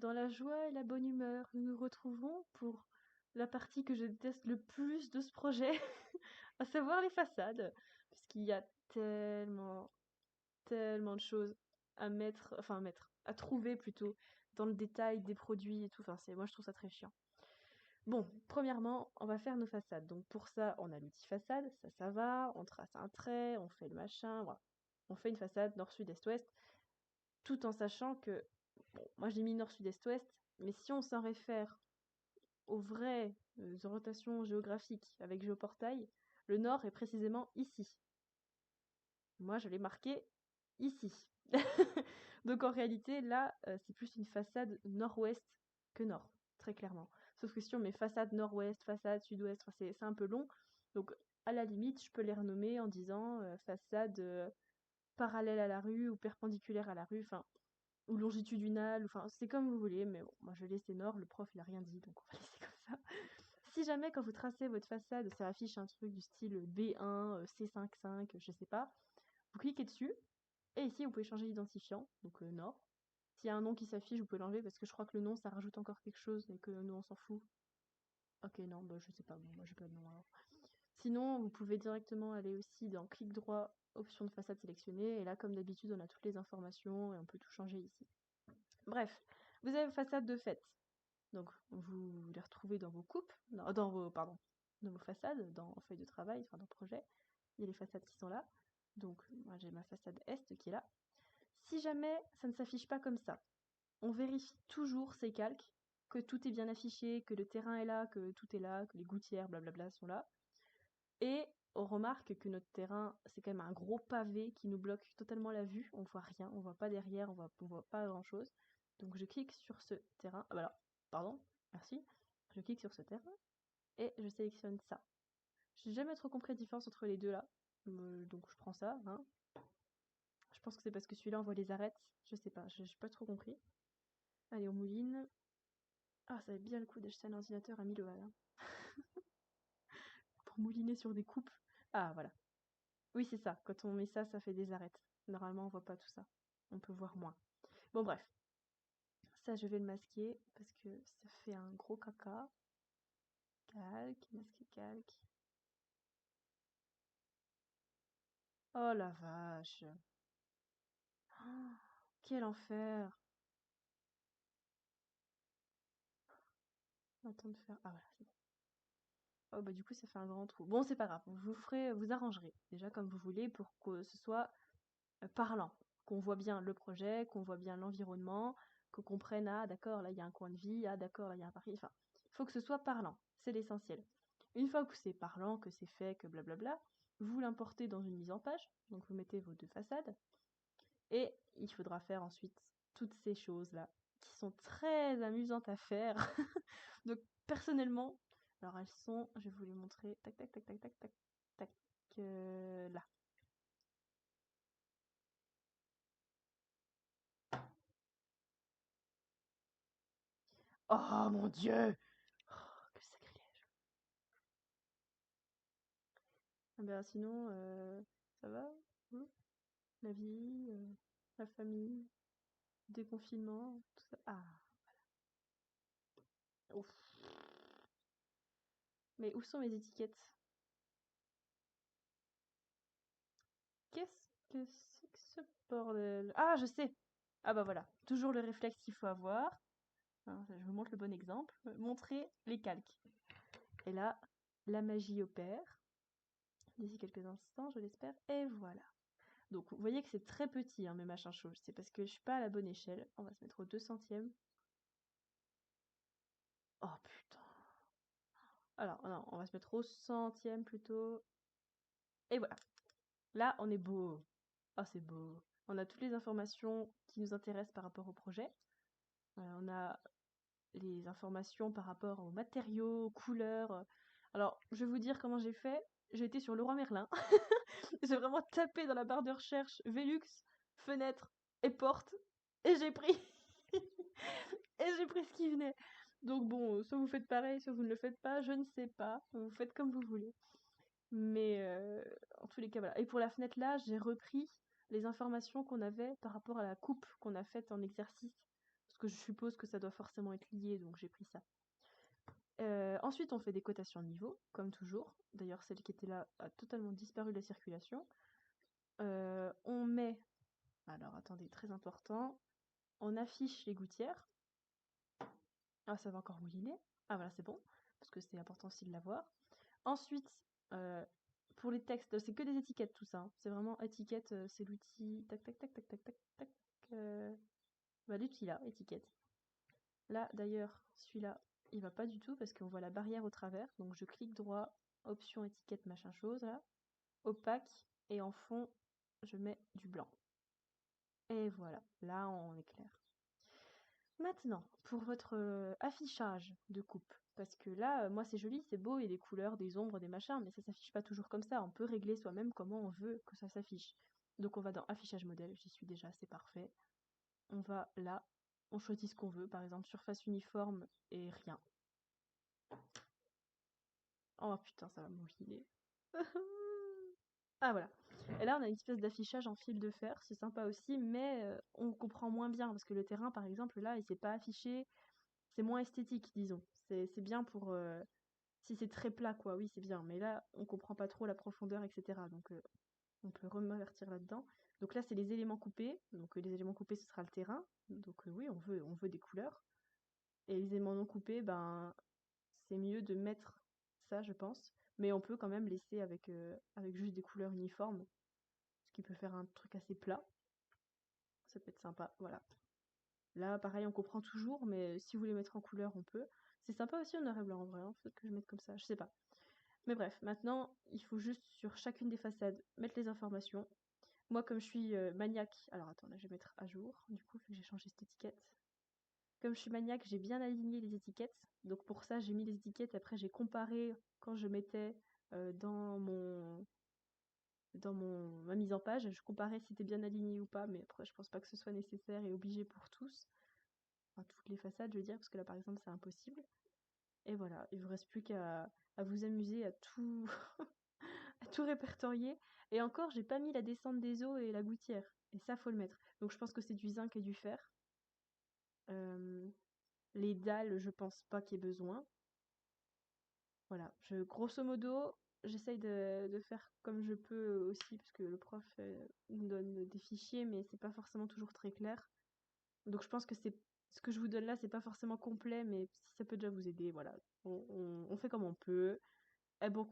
dans la joie et la bonne humeur. Nous nous retrouvons pour la partie que je déteste le plus de ce projet, à savoir les façades, puisqu'il y a tellement, tellement de choses à trouver plutôt, dans le détail des produits et tout. Enfin, moi je trouve ça très chiant. Bon, premièrement, on va faire nos façades. Donc pour ça, on a l'outil façade, ça va, on trace un trait, on fait le machin, voilà. On fait une façade nord, sud, est, ouest, tout en sachant que, bon, moi j'ai mis nord, sud, est, ouest, mais si on s'en réfère aux vraies orientations géographiques avec géoportail, le nord est précisément ici. Moi je l'ai marqué ici. Donc en réalité, là, c'est plus une façade nord-ouest que nord, très clairement. Sauf que si on met façade nord-ouest, façade sud-ouest, enfin, c'est un peu long. Donc à la limite, je peux les renommer en disant façade parallèle à la rue ou perpendiculaire à la rue, enfin, ou longitudinale, enfin, c'est comme vous voulez, mais bon, moi je laisse nord, le prof il a rien dit, donc on va laisser comme ça. Si jamais quand vous tracez votre façade, ça affiche un truc du style B1, C55, je sais pas, vous cliquez dessus, et ici vous pouvez changer l'identifiant, donc nord. S'il y a un nom qui s'affiche, vous pouvez l'enlever parce que je crois que le nom ça rajoute encore quelque chose et que nous on s'en fout. Ok, non, bah je sais pas, bon, moi j'ai pas de nom alors. Sinon, vous pouvez directement aller aussi dans clic droit, option de façade sélectionnée, et là comme d'habitude on a toutes les informations et on peut tout changer ici. Bref, vous avez vos façades de fait. Donc vous les retrouvez dans vos coupes, dans vos façades, dans feuille de travail, enfin dans projet. Il y a les façades qui sont là. Donc moi j'ai ma façade est qui est là. Si jamais ça ne s'affiche pas comme ça, on vérifie toujours ces calques, que tout est bien affiché, que le terrain est là, que tout est là, que les gouttières, blablabla sont là. Et on remarque que notre terrain, c'est quand même un gros pavé qui nous bloque totalement la vue. On voit rien, on voit pas derrière, on voit pas grand chose. Donc je clique sur ce terrain. Ah bah là, pardon, merci. Je clique sur ce terrain et je sélectionne ça. J'ai jamais trop compris la différence entre les deux là. Donc je prends ça, hein. Je pense que c'est parce que celui-là on voit les arêtes. Je sais pas, j'ai pas trop compris. Allez, on mouline. Ah, ça va bien le coup d'acheter un ordinateur à 1000 balles, hein, pour mouliner sur des coupes. Ah, voilà. Oui, c'est ça. Quand on met ça, ça fait des arêtes. Normalement, on voit pas tout ça. On peut voir moins. Bon, bref. Ça, je vais le masquer parce que ça fait un gros caca. Calque, masquer, calque. Oh la vache. Oh, quel enfer. Attends de faire. Ah voilà, c'est bon. Oh bah du coup ça fait un grand trou. Bon c'est pas grave, vous arrangerez déjà comme vous voulez pour que ce soit parlant, qu'on voit bien le projet, qu'on voit bien l'environnement, qu'on comprenne, ah d'accord, là il y a un coin de vie, ah d'accord, là il y a un parking, enfin, il faut que ce soit parlant, c'est l'essentiel. Une fois que c'est parlant, que c'est fait, que blablabla, vous l'importez dans une mise en page, donc vous mettez vos deux façades, et il faudra faire ensuite toutes ces choses-là, qui sont très amusantes à faire. Donc personnellement, alors elles sont, je vais vous les montrer, tac tac tac tac tac tac tac, là. Oh mon Dieu! Oh, quel sacrilège. Ah ben sinon, ça va? Vous? La vie, la famille, déconfinement, tout ça. Ah, ouf. Mais où sont mes étiquettes? Qu'est-ce que c'est que ce bordel? Ah, je sais! Ah bah voilà, toujours le réflexe qu'il faut avoir. Hein, je vous montre le bon exemple. Montrer les calques. Et là, la magie opère. D'ici quelques instants, je l'espère. Et voilà. Donc, vous voyez que c'est très petit, hein, mes machins chauds. C'est parce que je suis pas à la bonne échelle. On va se mettre au 200e. Oh putain. Alors, non, on va se mettre au centième plutôt. Et voilà. Là, on est beau. Oh, c'est beau. On a toutes les informations qui nous intéressent par rapport au projet. On a les informations par rapport aux matériaux, aux couleurs. Alors, je vais vous dire comment j'ai fait. J'ai été sur Leroy Merlin. J'ai vraiment tapé dans la barre de recherche Velux, fenêtre et porte. Et j'ai pris. Et j'ai pris ce qui venait. Donc bon, soit vous faites pareil, soit vous ne le faites pas, je ne sais pas. Vous faites comme vous voulez. Mais en tous les cas, voilà. Et pour la fenêtre là, j'ai repris les informations qu'on avait par rapport à la coupe qu'on a faite en exercice. Parce que je suppose que ça doit forcément être lié, donc j'ai pris ça. Ensuite, on fait des cotations de niveau, comme toujours. D'ailleurs, celle qui était là a totalement disparu de la circulation. On met... Alors, attendez, très important. On affiche les gouttières. Ah, ça va encore mouliner. Ah, voilà, c'est bon. Parce que c'est important aussi de l'avoir. Ensuite, pour les textes, c'est que des étiquettes tout ça, hein. C'est vraiment étiquette, c'est l'outil tac tac tac tac tac tac tac. Bah, l'outil là, étiquette. Là d'ailleurs, celui-là, il va pas du tout parce qu'on voit la barrière au travers. Donc je clique droit, option étiquette machin chose là, opaque, et en fond, je mets du blanc. Et voilà, là on est clair. Maintenant, pour votre affichage de coupe, parce que là, moi c'est joli, c'est beau, il y a des couleurs, des ombres, des machins, mais ça s'affiche pas toujours comme ça. On peut régler soi-même comment on veut que ça s'affiche. Donc on va dans affichage modèle, j'y suis déjà, c'est parfait. On va là, on choisit ce qu'on veut, par exemple surface uniforme et rien. Oh putain, ça va mouliner. Ah voilà. Et là, on a une espèce d'affichage en fil de fer, c'est sympa aussi, mais on comprend moins bien parce que le terrain, par exemple, là, il s'est pas affiché. C'est moins esthétique, disons. C'est bien pour si c'est très plat, quoi. Oui, c'est bien. Mais là, on comprend pas trop la profondeur, etc. Donc, on peut remertir là-dedans. Donc là, c'est les éléments coupés. Donc, les éléments coupés, ce sera le terrain. Donc, oui, on veut des couleurs. Et les éléments non coupés, ben, c'est mieux de mettre ça, je pense. Mais on peut quand même laisser avec juste des couleurs uniformes, ce qui peut faire un truc assez plat. Ça peut être sympa, voilà. Là, pareil, on comprend toujours, mais si vous voulez mettre en couleur, on peut. C'est sympa aussi en noir et blanc, en vrai, hein. Faut que je mette comme ça, je sais pas. Mais bref, maintenant, il faut juste sur chacune des façades mettre les informations. Moi, comme je suis maniaque, alors attends, là, je vais mettre à jour. Du coup, faut que j'ai changé cette étiquette. Comme je suis maniaque, j'ai bien aligné les étiquettes. Donc pour ça, j'ai mis les étiquettes. Après, j'ai comparé quand je mettais dans ma mise en page. Je comparais si c'était bien aligné ou pas. Mais après, je pense pas que ce soit nécessaire et obligé pour tous. Enfin, toutes les façades, je veux dire, parce que là, par exemple, c'est impossible. Et voilà, il vous reste plus qu'à vous amuser à tout, à tout répertorier. Et encore, j'ai pas mis la descente des eaux et la gouttière. Et ça, faut le mettre. Donc je pense que c'est du zinc et du fer. Les dalles, je pense pas qu'il y ait besoin. Voilà, grosso modo, j'essaye de faire comme je peux aussi, parce que le prof nous donne des fichiers, mais c'est pas forcément toujours très clair. Donc je pense que ce que je vous donne là, c'est pas forcément complet, mais si ça peut déjà vous aider, voilà. On fait comme on peut. Et bon